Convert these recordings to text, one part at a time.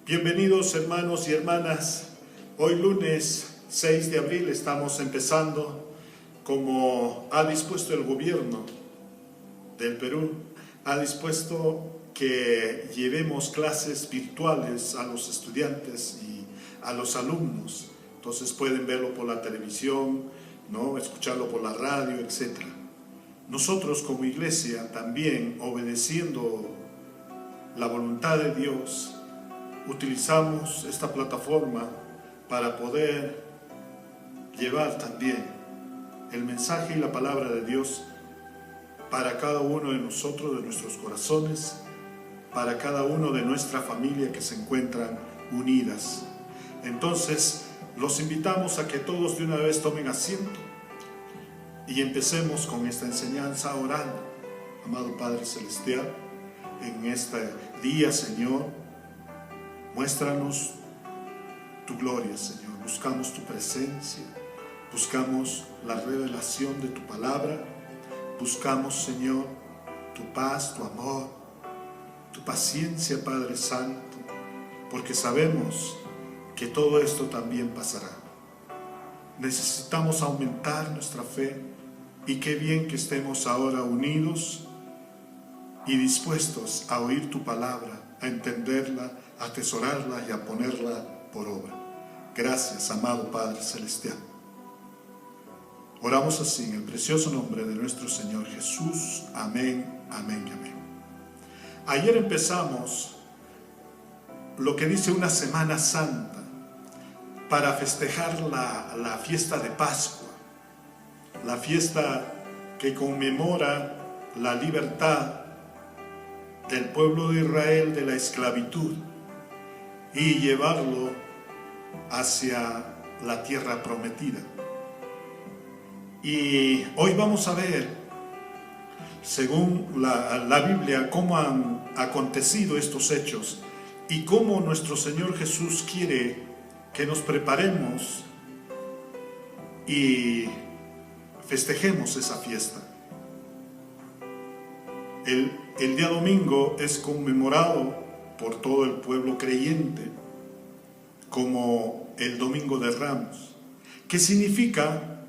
Bienvenidos hermanos y hermanas. Hoy lunes 6 de abril estamos empezando como ha dispuesto el gobierno del Perú. Ha dispuesto que llevemos clases virtuales a los estudiantes y a los alumnos. Entonces pueden verlo por la televisión, ¿no? Escucharlo por la radio, etc. Nosotros como iglesia también, obedeciendo la voluntad de Dios, utilizamos esta plataforma para poder llevar también el mensaje y la palabra de Dios para cada uno de nosotros, de nuestros corazones, para cada uno de nuestra familia que se encuentran unidas. Entonces, los invitamos a que todos de una vez tomen asiento y empecemos con esta enseñanza orando. Amado Padre Celestial, en este día, Señor, muéstranos tu gloria, Señor. Buscamos tu presencia, buscamos la revelación de tu palabra, buscamos, Señor, tu paz, tu amor, tu paciencia, Padre Santo, porque sabemos que todo esto también pasará. Necesitamos aumentar nuestra fe y qué bien que estemos ahora unidos y dispuestos a oír tu palabra, a entenderla, a atesorarla y a ponerla por obra. Gracias, amado Padre Celestial. Oramos así en el precioso nombre de nuestro Señor Jesús. Amén, amén y amén. Ayer empezamos lo que dice una Semana Santa para festejar la fiesta de Pascua, la fiesta que conmemora la libertad del pueblo de Israel de la esclavitud y llevarlo hacia la tierra prometida. Y hoy vamos a ver, según la Biblia, cómo han acontecido estos hechos y cómo nuestro Señor Jesús quiere que nos preparemos y festejemos esa fiesta. El día domingo es conmemorado por todo el pueblo creyente como el Domingo de Ramos, que significa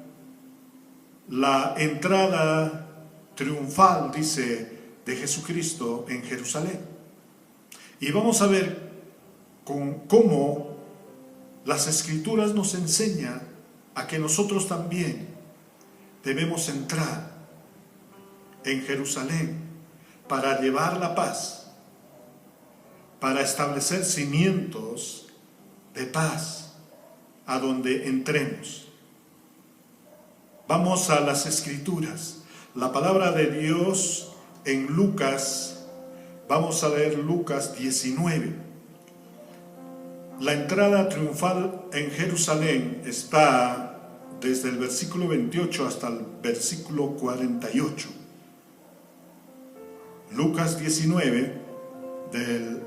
la entrada triunfal, dice, de Jesucristo en Jerusalén. Y vamos a ver cómo las Escrituras nos enseñan a que nosotros también debemos entrar en Jerusalén para llevar la paz, para establecer cimientos de paz a donde entremos. Vamos a las Escrituras. La palabra de Dios en Lucas, vamos a leer Lucas 19. La entrada triunfal en Jerusalén está desde el versículo 28 hasta el versículo 48. Lucas 19, del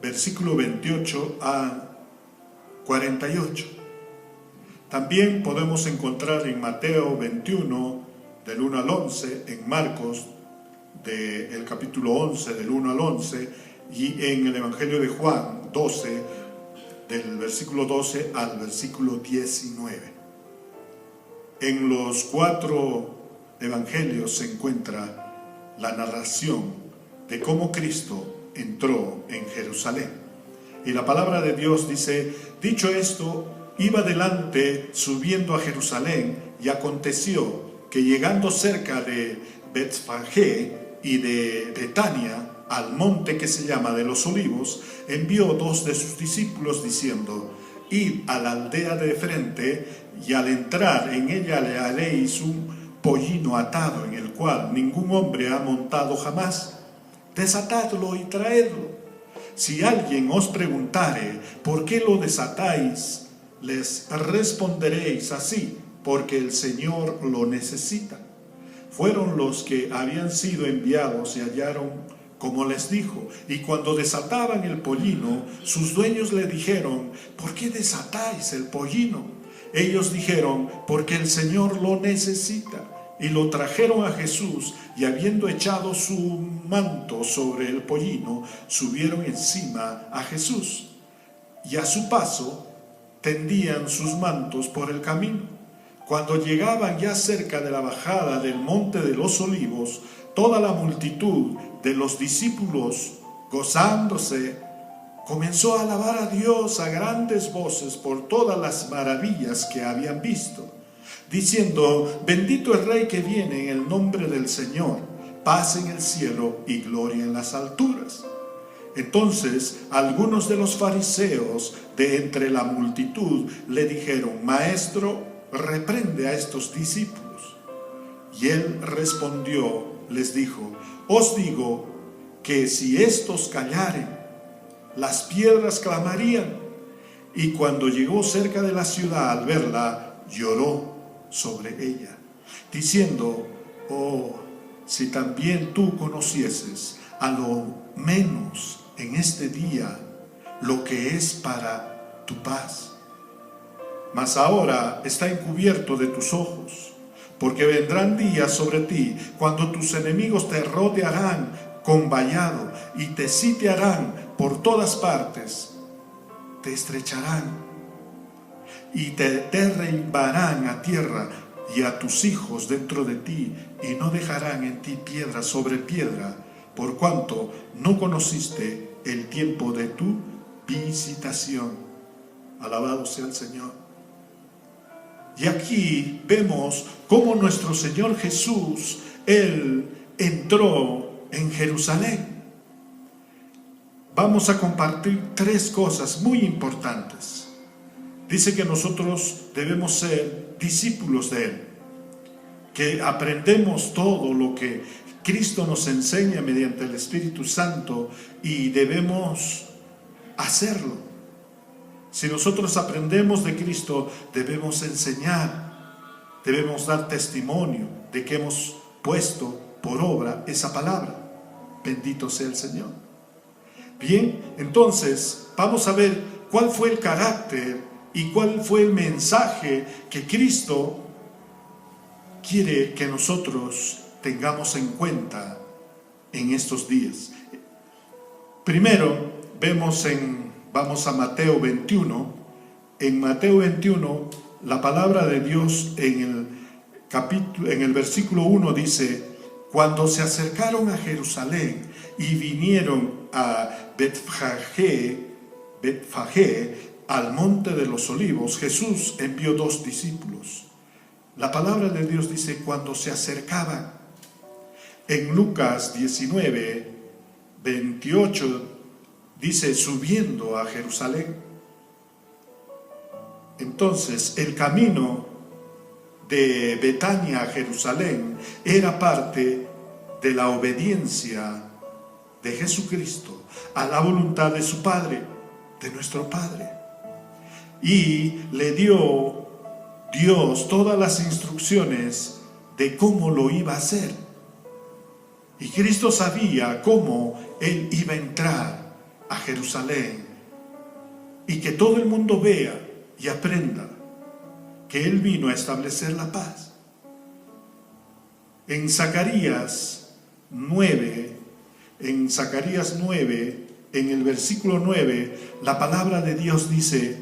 versículo 28 a 48. También podemos encontrar en Mateo 21, del 1 al 11, en Marcos, del capítulo 11, del 1 al 11, y en el Evangelio de Juan 12, del versículo 12 al versículo 19. En los 4 evangelios se encuentra la narración de cómo Cristo entró en Jerusalén. Y la palabra de Dios dice: dicho esto, iba delante subiendo a Jerusalén, y aconteció que llegando cerca de Betfagé y de Betania, al monte que se llama de los Olivos, envió 2 de sus discípulos diciendo: id a la aldea de frente, y al entrar en ella le haréis un pollino atado, en el cual ningún hombre ha montado jamás. Desatadlo y traedlo. Si alguien os preguntare por qué lo desatáis, les responderéis así: porque el Señor lo necesita. Fueron los que habían sido enviados y hallaron como les dijo, y cuando desataban el pollino, sus dueños le dijeron: ¿por qué desatáis el pollino? Ellos dijeron: porque el Señor lo necesita. Y lo trajeron a Jesús, y habiendo echado su manto sobre el pollino, subieron encima a Jesús. y a su paso tendían sus mantos por el camino. Cuando llegaban ya cerca de la bajada del monte de los Olivos, toda la multitud de los discípulos, gozándose, comenzó a alabar a Dios a grandes voces por todas las maravillas que habían visto, diciendo: bendito el Rey que viene en el nombre del Señor, paz en el cielo y gloria en las alturas. Entonces algunos de los fariseos de entre la multitud le dijeron: Maestro, reprende a estos discípulos. Y él respondió, les dijo: os digo que si estos callaren, las piedras clamarían. Y cuando llegó cerca de la ciudad, al verla, lloró sobre ella, diciendo: oh, si también tú conocieses a lo menos en este día lo que es para tu paz. Mas ahora está encubierto de tus ojos, porque vendrán días sobre ti cuando tus enemigos te rodearán con vallado y te sitiarán por todas partes, te estrecharán y te derribarán a tierra y a tus hijos dentro de ti, y no dejarán en ti piedra sobre piedra, por cuanto no conociste el tiempo de tu visitación. Alabado sea el Señor. Y aquí vemos cómo nuestro Señor Jesús, Él entró en Jerusalén. Vamos a compartir tres cosas muy importantes. Dice que nosotros debemos ser discípulos de Él, que aprendemos todo lo que Cristo nos enseña mediante el Espíritu Santo y debemos hacerlo. Si nosotros aprendemos de Cristo, debemos enseñar, debemos dar testimonio de que hemos puesto por obra esa palabra. Bendito sea el Señor. Bien, entonces vamos a ver cuál fue el carácter y cuál fue el mensaje que Cristo quiere que nosotros tengamos en cuenta en estos días. Primero, vamos a Mateo 21. En Mateo 21, la palabra de Dios en el versículo 1 dice: cuando se acercaron a Jerusalén y vinieron a Betfagé, al monte de los Olivos, Jesús envió 2 discípulos. La palabra de Dios dice cuando se acercaban. En Lucas 19, 28 dice subiendo a Jerusalén. Entonces el camino de Betania a Jerusalén era parte de la obediencia de Jesucristo a la voluntad de su Padre, de nuestro Padre. Y le dio Dios todas las instrucciones de cómo lo iba a hacer. Y Cristo sabía cómo Él iba a entrar a Jerusalén y que todo el mundo vea y aprenda que Él vino a establecer la paz. En Zacarías 9, en el versículo 9, la palabra de Dios dice: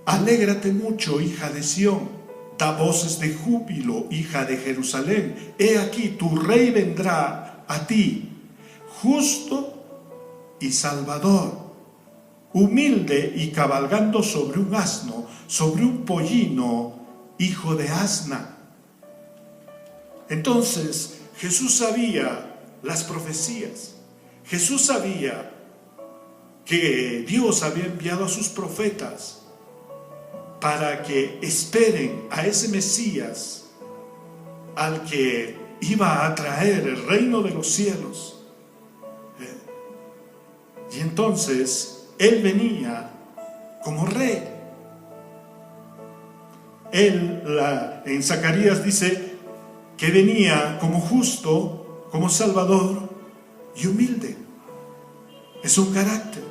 alégrate mucho, hija de Sión, da voces de júbilo, hija de Jerusalén. He aquí, tu rey vendrá a ti, justo y salvador, humilde y cabalgando sobre un asno, sobre un pollino, hijo de asna. Entonces Jesús sabía las profecías. Jesús sabía que Dios había enviado a sus profetas para que esperen a ese Mesías, al que iba a traer el reino de los cielos. Y entonces Él venía como rey. En Zacarías dice que venía como justo, como salvador y humilde. Es un carácter.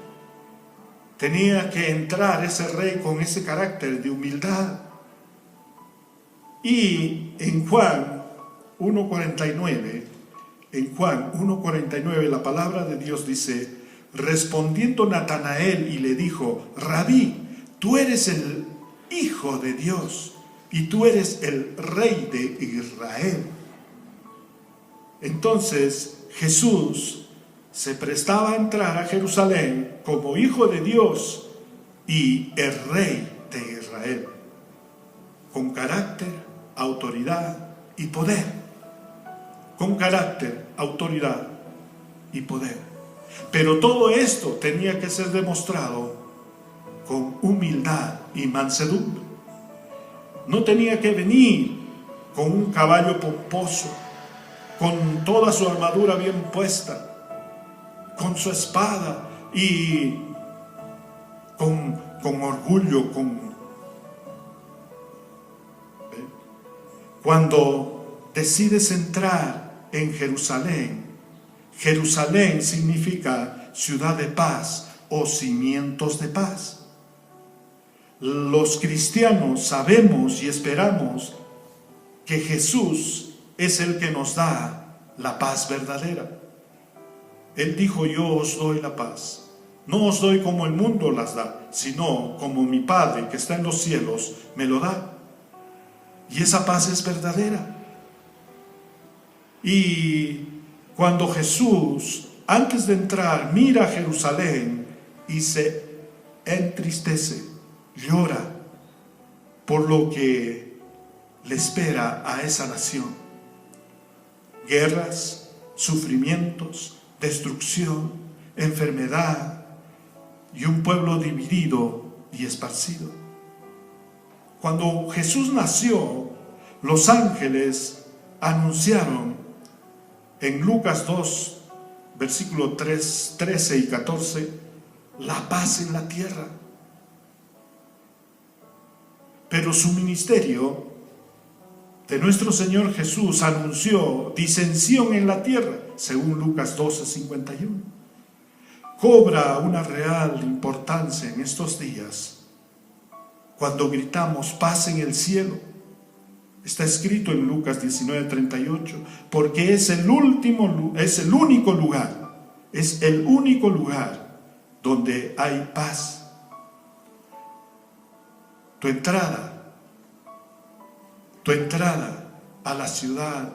Tenía que entrar ese rey con ese carácter de humildad. Y en Juan 1:49, la palabra de Dios dice: Respondiendo Natanael y le dijo: Rabí, tú eres el Hijo de Dios y tú eres el Rey de Israel. Entonces Jesús se prestaba a entrar a Jerusalén como Hijo de Dios y el Rey de Israel, con carácter, autoridad y poder. Con carácter, autoridad y poder. Pero todo esto tenía que ser demostrado con humildad y mansedumbre. No tenía que venir con un caballo pomposo, con toda su armadura bien puesta, con su espada y con orgullo. Cuando decides entrar en Jerusalén, Jerusalén significa ciudad de paz o cimientos de paz. Los cristianos sabemos y esperamos que Jesús es el que nos da la paz verdadera. Él dijo: yo os doy la paz. No os doy como el mundo las da, sino como mi Padre que está en los cielos me lo da. Y esa paz es verdadera. Y cuando Jesús, antes de entrar, mira a Jerusalén y se entristece, llora por lo que le espera a esa nación: guerras, sufrimientos, destrucción, enfermedad y un pueblo dividido y esparcido. Cuando Jesús nació, los ángeles anunciaron en Lucas 2, versículos 13 y 14, la paz en la tierra. Pero su ministerio de nuestro Señor Jesús anunció disensión en la tierra, según Lucas 12, 51. Cobra una real importancia en estos días cuando gritamos paz en el cielo. Está escrito en Lucas 19, 38, porque es el único lugar donde hay paz. Tu entrada a la ciudad,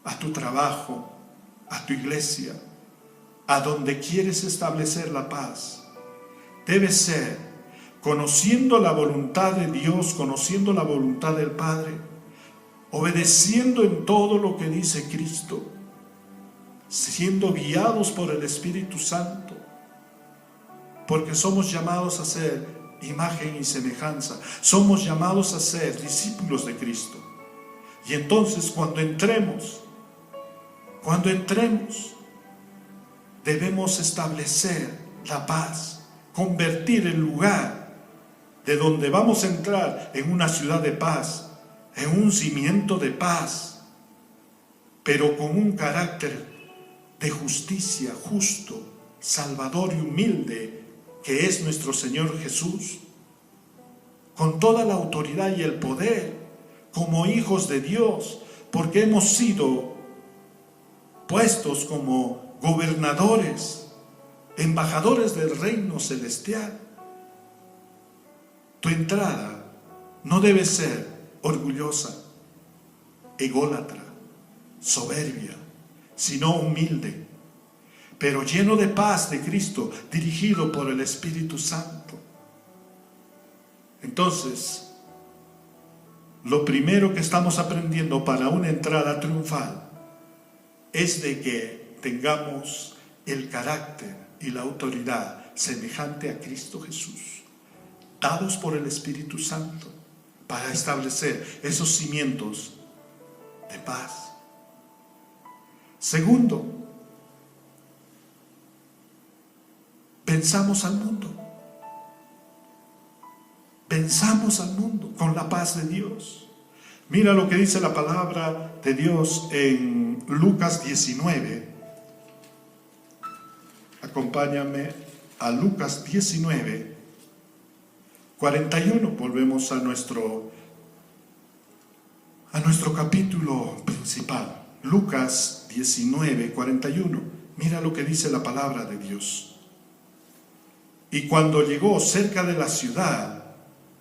a tu trabajo, a tu iglesia, a donde quieres establecer la paz, debe ser conociendo la voluntad de Dios, conociendo la voluntad del Padre, obedeciendo en todo lo que dice Cristo, siendo guiados por el Espíritu Santo, porque somos llamados a ser imagen y semejanza, somos llamados a ser discípulos de Cristo. Y entonces cuando entremos, debemos establecer la paz, convertir el lugar de donde vamos a entrar en una ciudad de paz, en un cimiento de paz, pero con un carácter de justicia, justo, salvador y humilde, que es nuestro Señor Jesús, con toda la autoridad y el poder, como hijos de Dios, porque hemos sido puestos como gobernadores, embajadores del reino celestial. Tu entrada no debe ser orgullosa, ególatra, soberbia, sino humilde, pero lleno de paz de Cristo, dirigido por el Espíritu Santo. Entonces, lo primero que estamos aprendiendo para una entrada triunfal es de que tengamos el carácter y la autoridad semejante a Cristo Jesús, dados por el Espíritu Santo, para establecer esos cimientos de paz. Segundo, venzamos al mundo. Venzamos al mundo con la paz de Dios. Mira lo que dice la palabra de Dios en Lucas 19. Acompáñame a Lucas 19, 41. Volvemos a nuestro capítulo principal. Lucas 19, 41. Mira lo que dice la palabra de Dios. Y cuando llegó cerca de la ciudad,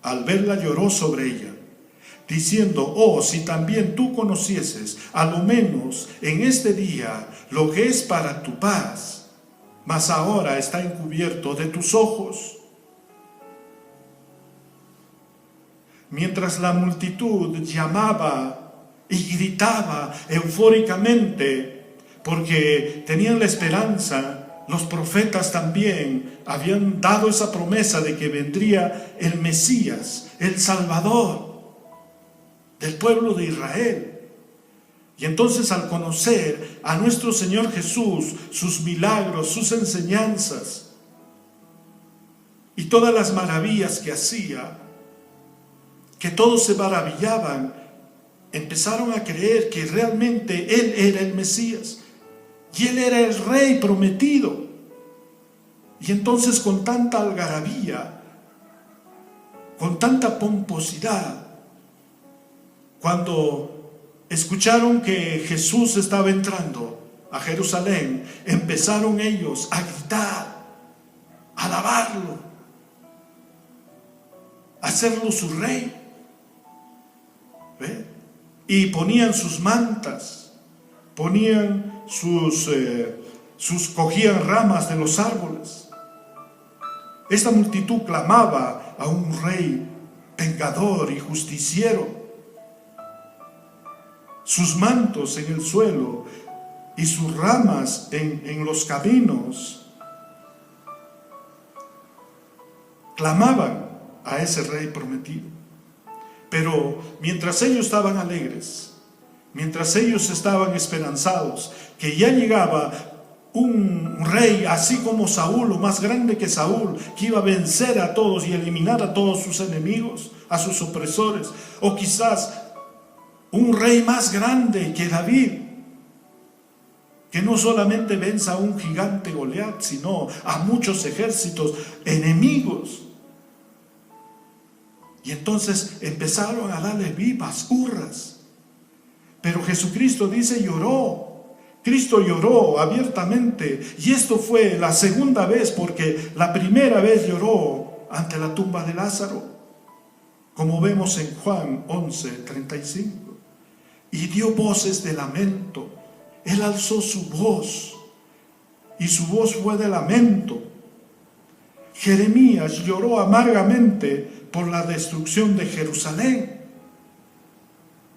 al verla lloró sobre ella, diciendo: oh, si también tú conocieses, a lo menos en este día, lo que es para tu paz, mas ahora está encubierto de tus ojos. Mientras la multitud llamaba y gritaba eufóricamente, porque tenían la esperanza, los profetas también habían dado esa promesa de que vendría el Mesías, el Salvador del pueblo de Israel. Y entonces, al conocer a nuestro Señor Jesús, sus milagros, sus enseñanzas y todas las maravillas que hacía, que todos se maravillaban, empezaron a creer que realmente Él era el Mesías y Él era el Rey prometido. Y entonces, con tanta algarabía, con tanta pomposidad, cuando escucharon que Jesús estaba entrando a Jerusalén, empezaron ellos a gritar, a alabarlo, a hacerlo su rey. ¿Ve? Y ponían sus mantas, ponían cogían ramas de los árboles. Esta multitud clamaba a un rey vengador y justiciero. Sus mantos en el suelo y sus ramas en los caminos clamaban a ese rey prometido. Pero mientras ellos estaban alegres, mientras ellos estaban esperanzados que ya llegaba un rey así como Saúl, o más grande que Saúl, que iba a vencer a todos y eliminar a todos sus enemigos, a sus opresores, o quizás un rey más grande que David, que no solamente venza a un gigante Goliat, sino a muchos ejércitos enemigos. Y entonces empezaron a darle vivas, hurras. Pero Jesucristo dice, lloró. Cristo lloró abiertamente. Y esto fue la segunda vez, porque la primera vez lloró ante la tumba de Lázaro, como vemos en Juan 11:35. Y dio voces de lamento. Él alzó su voz, y su voz fue de lamento. Jeremías lloró amargamente por la destrucción de Jerusalén.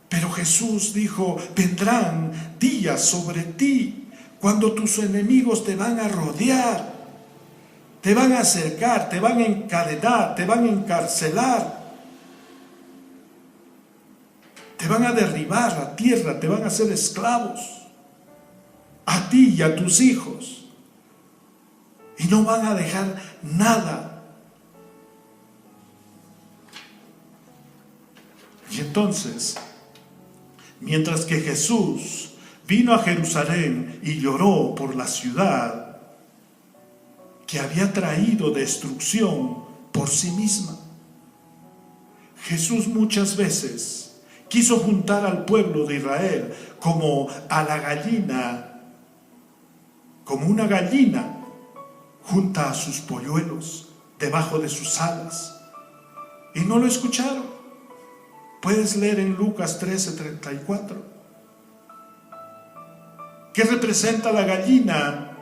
Pero Jesús dijo, vendrán días sobre ti cuando tus enemigos te van a rodear, te van a acercar, te van a encadenar, te van a encarcelar, te van a derribar a tierra, te van a hacer esclavos, a ti y a tus hijos, y no van a dejar nada. Y entonces, mientras que Jesús vino a Jerusalén y lloró por la ciudad que había traído destrucción por sí misma, Jesús muchas veces quiso juntar al pueblo de Israel como a la gallina, como una gallina junta a sus polluelos debajo de sus alas, y no lo escucharon. Puedes leer en Lucas 13:34. ¿Qué representa la gallina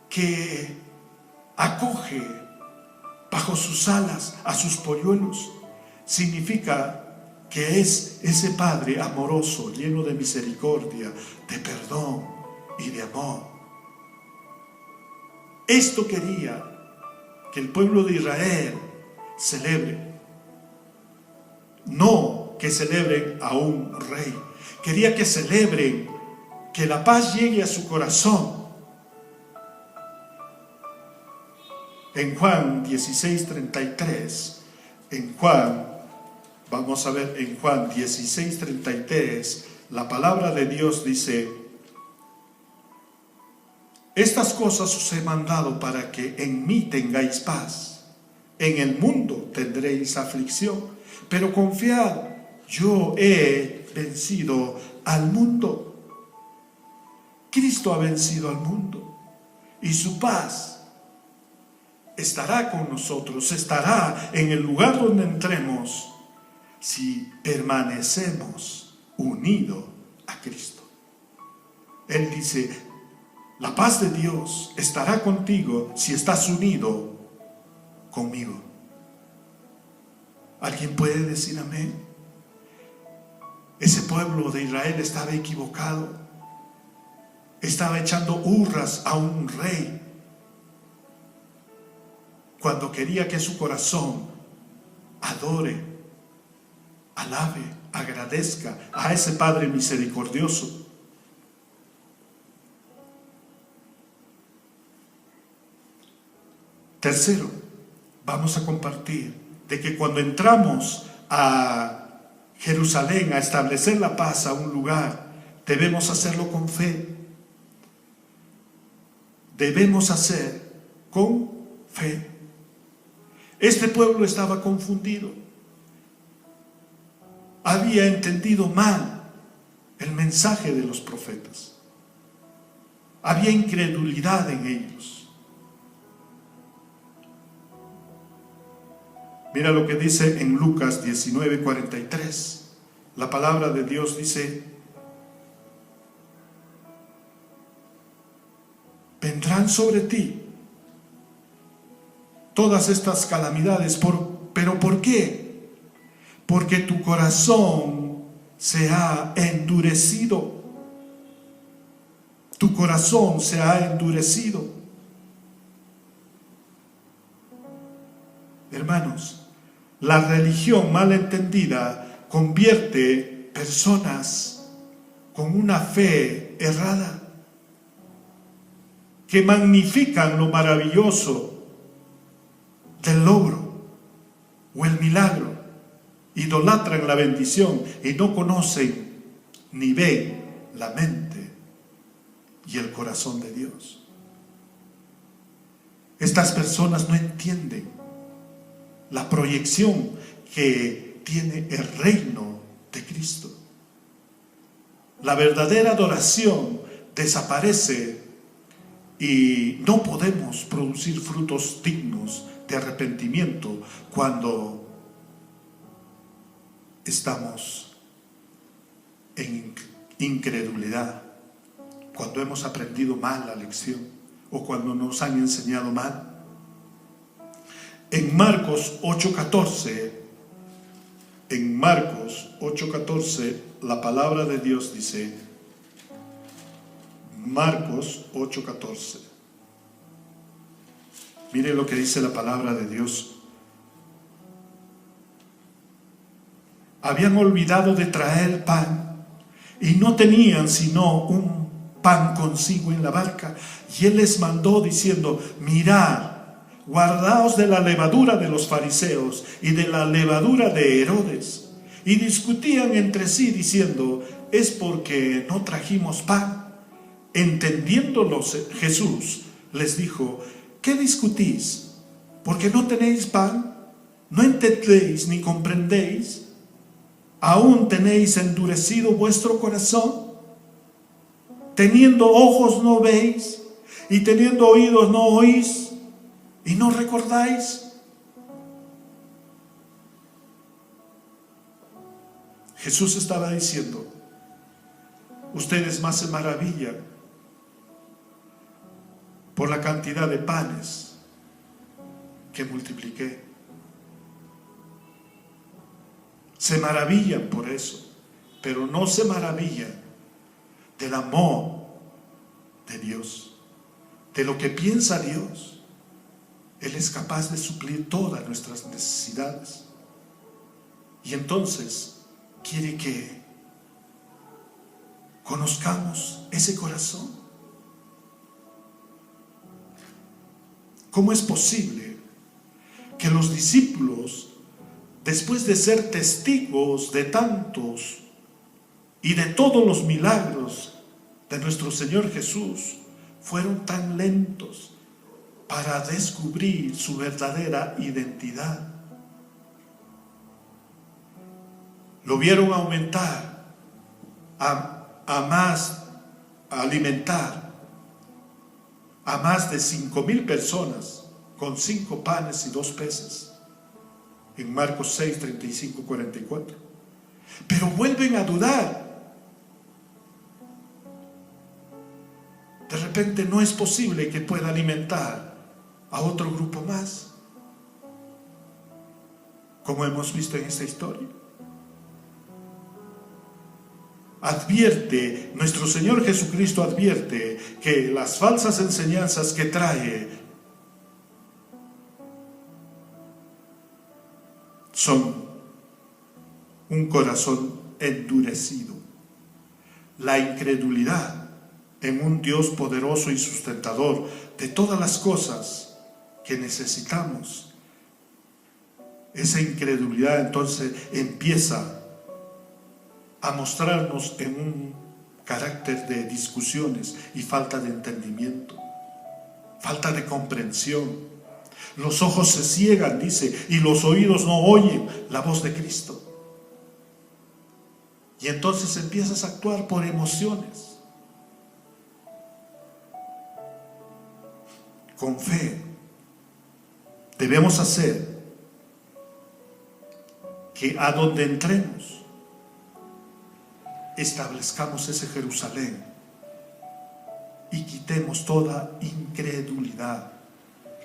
que acoge bajo sus alas a sus polluelos? Significa que es ese Padre amoroso, lleno de misericordia, de perdón y de amor. Esto quería que el pueblo de Israel celebre. No que celebren a un rey. Quería que celebren, que la paz llegue a su corazón. En Juan 16:33, vamos a ver en Juan 16:33, la palabra de Dios dice: estas cosas os he mandado para que en mí tengáis paz. En el mundo tendréis aflicción, pero confiad, yo he vencido al mundo. Cristo ha vencido al mundo, y su paz estará con nosotros, estará en el lugar donde entremos, si permanecemos unidos a Cristo. Él dice, la paz de Dios estará contigo si estás unido conmigo. ¿Alguien puede decir amén? Ese pueblo de Israel estaba equivocado. Estaba echando hurras a un rey cuando quería que su corazón adore, alabe, agradezca a ese Padre misericordioso. Tercero, vamos a compartir de que cuando entramos a Jerusalén a establecer la paz a un lugar, debemos hacerlo con fe. Debemos hacer con fe. Este pueblo estaba confundido. Había entendido mal el mensaje de los profetas. Había incredulidad en ellos. Mira lo que dice en Lucas 19:43. La palabra de Dios dice: vendrán sobre ti todas estas calamidades, pero ¿por qué? Porque tu corazón se ha endurecido. Tu corazón se ha endurecido. Hermanos, la religión mal entendida convierte personas con una fe errada, que magnifican lo maravilloso del logro o el milagro, idolatran la bendición y no conocen ni ven la mente y el corazón de Dios. Estas personas no entienden la proyección que tiene el reino de Cristo. La verdadera adoración desaparece y no podemos producir frutos dignos de arrepentimiento cuando estamos en incredulidad, cuando hemos aprendido mal la lección o cuando nos han enseñado mal. En Marcos 8:14, la palabra de Dios dice, Marcos 8:14. Mire lo que dice la palabra de Dios. Habían olvidado de traer pan y no tenían sino un pan consigo en la barca. Y él les mandó diciendo: mirad, guardaos de la levadura de los fariseos y de la levadura de Herodes. Y discutían entre sí diciendo: es porque no trajimos pan. Entendiéndolos Jesús les dijo: ¿qué discutís? ¿Porque no tenéis pan? ¿No entendéis ni comprendéis? ¿Aún tenéis endurecido vuestro corazón? Teniendo ojos no veis, y teniendo oídos no oís, y no recordáis. Jesús estaba diciendo: ustedes más se maravillan por la cantidad de panes que multipliqué. Se maravillan por eso, pero no se maravillan del amor de Dios, de lo que piensa Dios. Él es capaz de suplir todas nuestras necesidades. Y entonces quiere que conozcamos ese corazón. ¿Cómo es posible que los discípulos, después de ser testigos de tantos y de todos los milagros de nuestro Señor Jesús, fueron tan lentos para descubrir su verdadera identidad? Lo vieron aumentar, alimentar a más de 5,000 personas con 5 panes y 2 peces, en Marcos 6, 35, 44. Pero vuelven a dudar. De repente no es posible que pueda alimentar a otro grupo más, como hemos visto en esta historia. Advierte, nuestro Señor Jesucristo advierte que las falsas enseñanzas que trae son un corazón endurecido, la incredulidad en un Dios poderoso y sustentador de todas las cosas que necesitamos. Esa incredulidad entonces empieza a mostrarnos en un carácter de discusiones y falta de entendimiento, falta de comprensión. Los ojos se ciegan, dice, y los oídos no oyen la voz de Cristo. Y entonces empiezas a actuar por emociones. Con fe debemos hacer que a donde entremos establezcamos ese Jerusalén y quitemos toda incredulidad,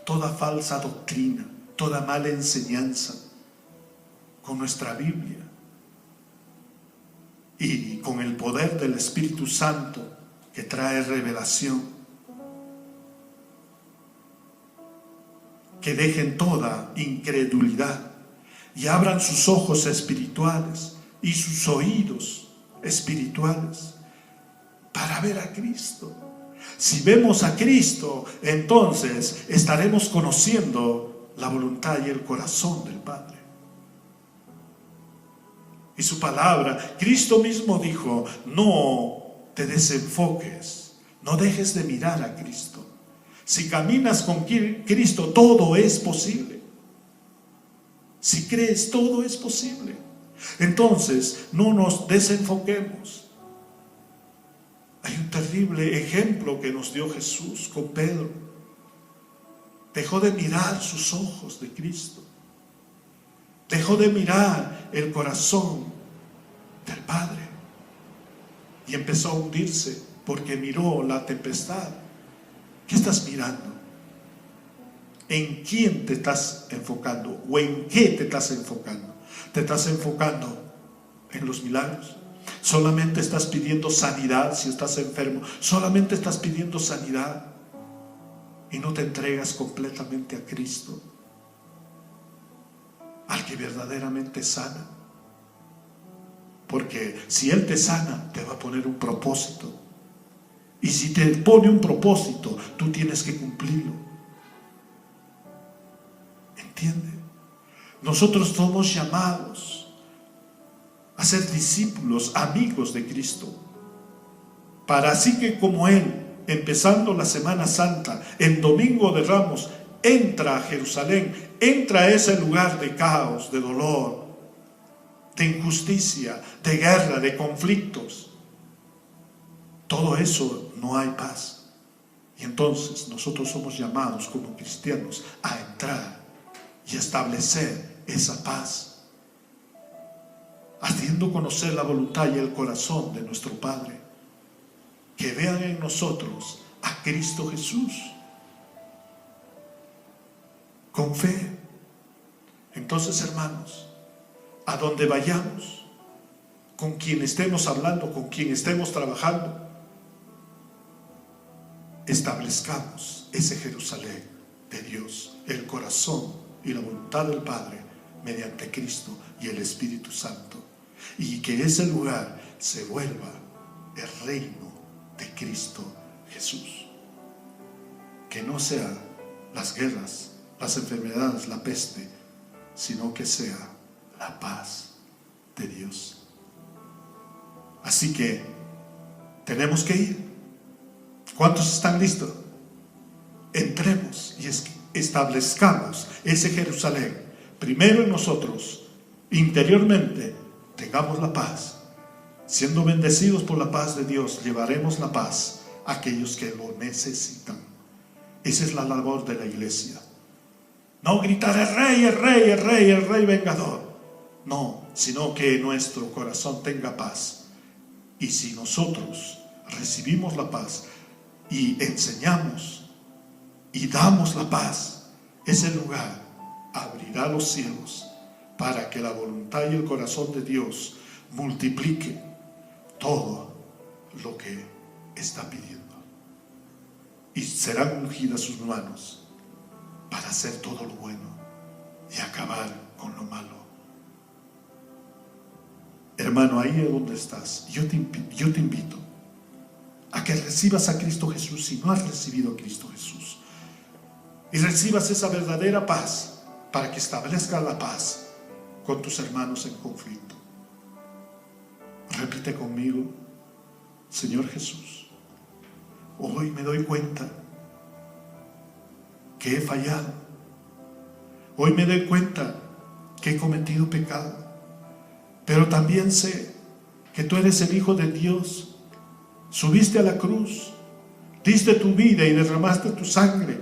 toda falsa doctrina, toda mala enseñanza con nuestra Biblia y con el poder del Espíritu Santo que trae revelación. Que dejen toda incredulidad y abran sus ojos espirituales y sus oídos espirituales para ver a Cristo. Si vemos a Cristo, entonces estaremos conociendo la voluntad y el corazón del Padre. Y su palabra, Cristo mismo dijo, no te desenfoques, no dejes de mirar a Cristo. Si caminas con Cristo, todo es posible. Si crees, todo es posible. Entonces, no nos desenfoquemos. Hay un terrible ejemplo que nos dio Jesús con Pedro. Dejó de mirar sus ojos de Cristo. Dejó de mirar el corazón del Padre. Y empezó a hundirse porque miró la tempestad. ¿Qué estás mirando? ¿En quién te estás enfocando? ¿O en qué te estás enfocando? ¿Te estás enfocando en los milagros? ¿Solamente estás pidiendo sanidad si estás enfermo? ¿Solamente estás pidiendo sanidad y no te entregas completamente a Cristo, al que verdaderamente sana? Porque si Él te sana, te va a poner un propósito. Y si te pone un propósito, tú tienes que cumplirlo. ¿Entiende? Nosotros somos llamados a ser discípulos, amigos de Cristo, para así que como Él, empezando la Semana Santa, el Domingo de Ramos, entra a Jerusalén, entra a ese lugar de caos, de dolor, de injusticia, de guerra, de conflictos. Todo eso no hay paz. Y entonces nosotros somos llamados como cristianos a entrar y establecer esa paz, haciendo conocer la voluntad y el corazón de nuestro Padre. Que vean en nosotros a Cristo Jesús con fe. Entonces, hermanos, a donde vayamos, con quien estemos hablando, con quien estemos trabajando, establezcamos ese Jerusalén de Dios, el corazón y la voluntad del Padre mediante Cristo y el Espíritu Santo, y que ese lugar se vuelva el reino de Cristo Jesús. Que no sea las guerras, las enfermedades, la peste, sino que sea la paz de Dios. Así que tenemos que ir. ¿Cuántos están listos? Entremos y establezcamos ese Jerusalén. Primero en nosotros, interiormente, tengamos la paz. Siendo bendecidos por la paz de Dios, llevaremos la paz a aquellos que lo necesitan. Esa es la labor de la iglesia. No gritar el rey, el rey, el rey, el rey vengador. No, sino que nuestro corazón tenga paz. Y si nosotros recibimos la paz y enseñamos y damos la paz, ese lugar abrirá los cielos para que la voluntad y el corazón de Dios multiplique todo lo que está pidiendo. Y serán ungidas sus manos para hacer todo lo bueno y acabar con lo malo. Hermano, ahí es donde estás. Yo te invito a que recibas a Cristo Jesús si no has recibido a Cristo Jesús. Y recibas esa verdadera paz para que establezcas la paz con tus hermanos en conflicto. Repite conmigo: Señor Jesús, hoy me doy cuenta que he fallado. Hoy me doy cuenta que he cometido pecado. Pero también sé que tú eres el Hijo de Dios. Subiste a la cruz, diste tu vida y derramaste tu sangre.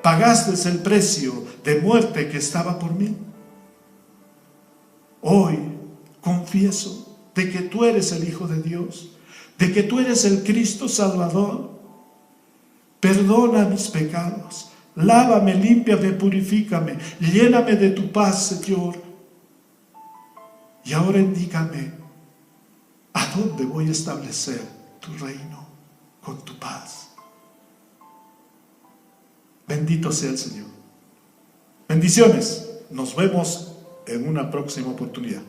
Pagaste el precio de muerte que estaba por mí. Hoy confieso de que tú eres el Hijo de Dios, de que tú eres el Cristo Salvador. Perdona mis pecados, lávame, límpiame, purifícame, lléname de tu paz, Señor. Y ahora indícame a dónde voy a establecer tu reino con tu paz. Bendito sea el Señor. Bendiciones. Nos vemos en una próxima oportunidad.